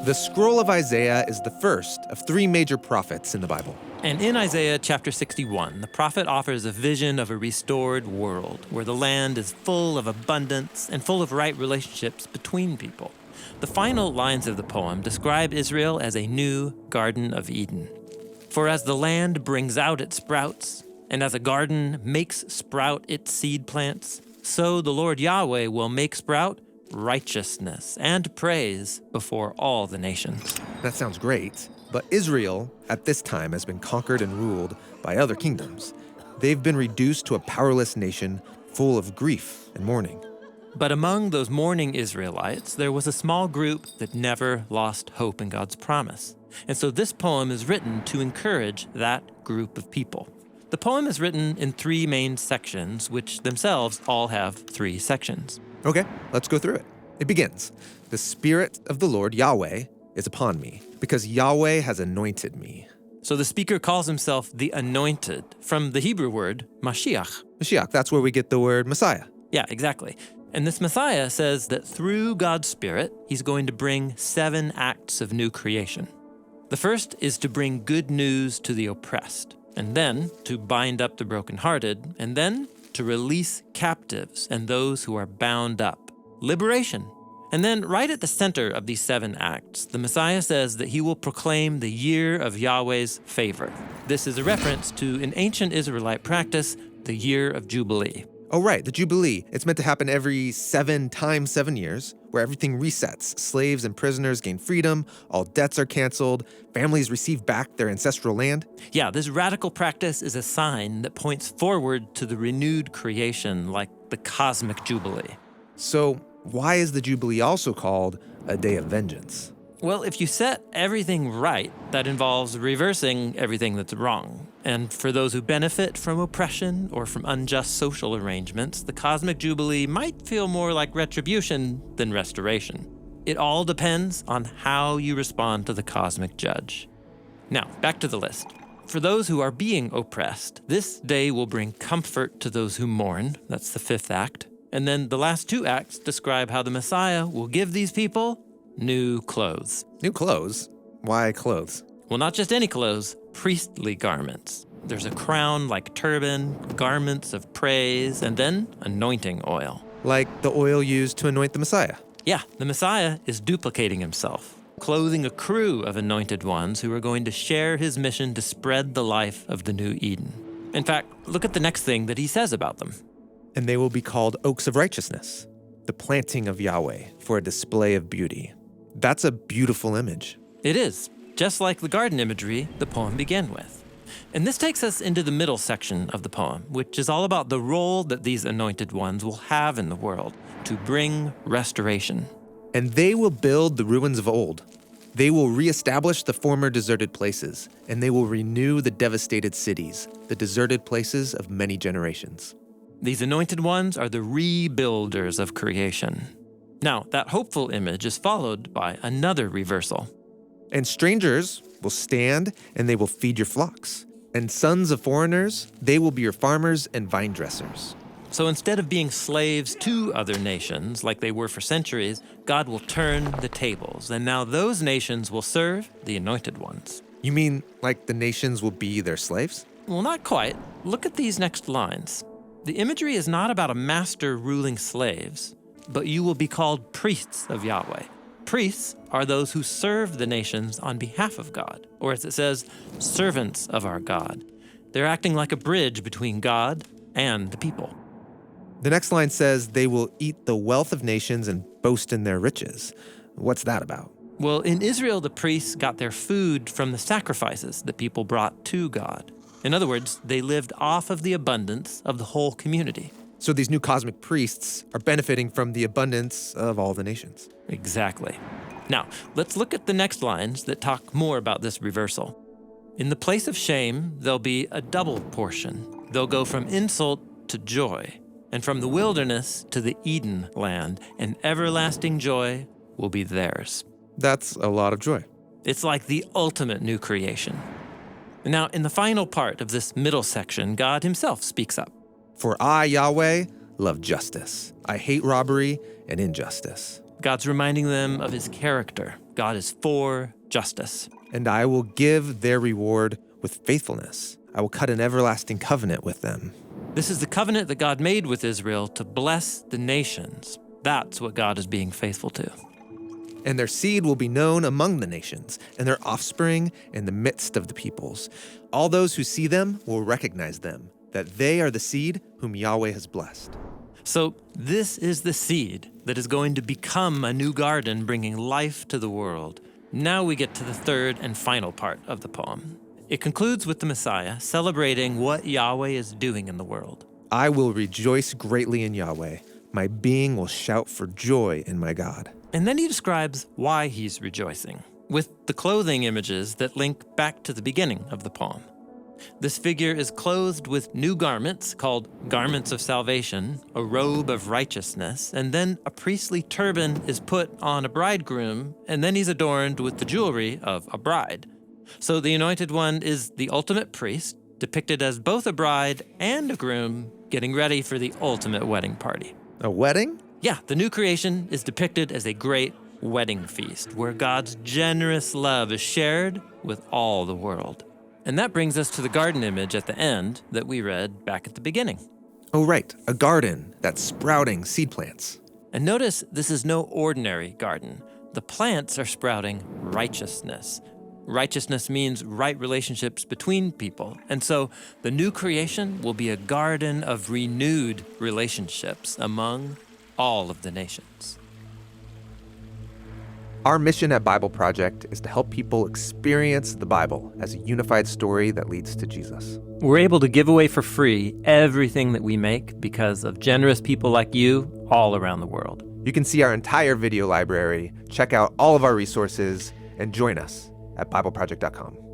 The scroll of Isaiah is the first of three major prophets in the Bible. And in Isaiah chapter 61, the prophet offers a vision of a restored world where the land is full of abundance and full of right relationships between people. The final lines of the poem describe Israel as a new Garden of Eden. For as the land brings out its sprouts, and as a garden makes sprout its seed plants, so the Lord Yahweh will make sprout righteousness and praise before all the nations. That sounds great, but Israel at this time has been conquered and ruled by other kingdoms. They've been reduced to a powerless nation full of grief and mourning. But among those mourning Israelites, there was a small group that never lost hope in God's promise. And so this poem is written to encourage that group of people. The poem is written in three main sections, which themselves all have three sections. Okay, let's go through it. It begins, "The Spirit of the Lord Yahweh is upon me, because Yahweh has anointed me." So the speaker calls himself the anointed, from the Hebrew word Mashiach. Mashiach, that's where we get the word Messiah. Yeah, exactly. And this Messiah says that through God's Spirit, he's going to bring 7 acts of new creation. The first is to bring good news to the oppressed, and then to bind up the brokenhearted, and then to release captives and those who are bound up. Liberation. And then right at the center of these 7 acts, the Messiah says that he will proclaim the year of Yahweh's favor. This is a reference to an ancient Israelite practice, the year of Jubilee. Oh, right, the Jubilee. It's meant to happen every 7 times 7 years, where everything resets. Slaves and prisoners gain freedom, all debts are canceled, families receive back their ancestral land. Yeah, this radical practice is a sign that points forward to the renewed creation, like the cosmic Jubilee. So why is the Jubilee also called a day of vengeance? Well, if you set everything right, that involves reversing everything that's wrong. And for those who benefit from oppression or from unjust social arrangements, the cosmic Jubilee might feel more like retribution than restoration. It all depends on how you respond to the cosmic judge. Now, back to the list. For those who are being oppressed, this day will bring comfort to those who mourn. That's the 5th act. And then the last 2 acts describe how the Messiah will give these people new clothes. New clothes? Why clothes? Well, not just any clothes, priestly garments. There's a crown like turban, garments of praise, and then anointing oil. Like the oil used to anoint the Messiah. Yeah, the Messiah is duplicating himself, clothing a crew of anointed ones who are going to share his mission to spread the life of the new Eden. In fact, look at the next thing that he says about them. "And they will be called oaks of righteousness, the planting of Yahweh for a display of beauty." That's a beautiful image. It is. Just like the garden imagery the poem began with. And this takes us into the middle section of the poem, which is all about the role that these anointed ones will have in the world to bring restoration. "And they will build the ruins of old. They will reestablish the former deserted places, and they will renew the devastated cities, the deserted places of many generations." These anointed ones are the rebuilders of creation. Now, that hopeful image is followed by another reversal. "And strangers will stand, and they will feed your flocks. And sons of foreigners, they will be your farmers and vine dressers." So instead of being slaves to other nations like they were for centuries, God will turn the tables, and now those nations will serve the anointed ones. You mean like the nations will be their slaves? Well, not quite. Look at these next lines. The imagery is not about a master ruling slaves, but you will be called priests of Yahweh. Priests are those who serve the nations on behalf of God, or as it says, servants of our God. They're acting like a bridge between God and the people. The next line says they will eat the wealth of nations and boast in their riches. What's that about? Well, in Israel, the priests got their food from the sacrifices that people brought to God. In other words, they lived off of the abundance of the whole community. So these new cosmic priests are benefiting from the abundance of all the nations. Exactly. Now, let's look at the next lines that talk more about this reversal. "In the place of shame, there'll be a double portion. They'll go from insult to joy, and from the wilderness to the Eden land, and everlasting joy will be theirs." That's a lot of joy. It's like the ultimate new creation. Now, in the final part of this middle section, God himself speaks up. "For I, Yahweh, love justice. I hate robbery and injustice." God's reminding them of his character. God is for justice. And I will give their reward with faithfulness. I will cut an everlasting covenant with them. This is the covenant that God made with Israel to bless the nations. That's what God is being faithful to. And their seed will be known among the nations, and their offspring in the midst of the peoples. All those who see them will recognize them, that they are the seed whom Yahweh has blessed. So this is the seed that is going to become a new garden, bringing life to the world. Now we get to the third and final part of the poem. It concludes with the Messiah celebrating what Yahweh is doing in the world. I will rejoice greatly in Yahweh. My being will shout for joy in my God. And then he describes why he's rejoicing, with the clothing images that link back to the beginning of the poem. This figure is clothed with new garments called garments of salvation, a robe of righteousness, and then a priestly turban is put on a bridegroom, and then he's adorned with the jewelry of a bride. So the Anointed One is the ultimate priest, depicted as both a bride and a groom getting ready for the ultimate wedding party. A wedding? Yeah, the new creation is depicted as a great wedding feast where God's generous love is shared with all the world. And that brings us to the garden image at the end that we read back at the beginning. Oh, right, a garden that's sprouting seed plants. And notice this is no ordinary garden. The plants are sprouting righteousness. Righteousness means right relationships between people. And so the new creation will be a garden of renewed relationships among all of the nations. Our mission at Bible Project is to help people experience the Bible as a unified story that leads to Jesus. We're able to give away for free everything that we make because of generous people like you all around the world. You can see our entire video library, check out all of our resources, and join us at BibleProject.com.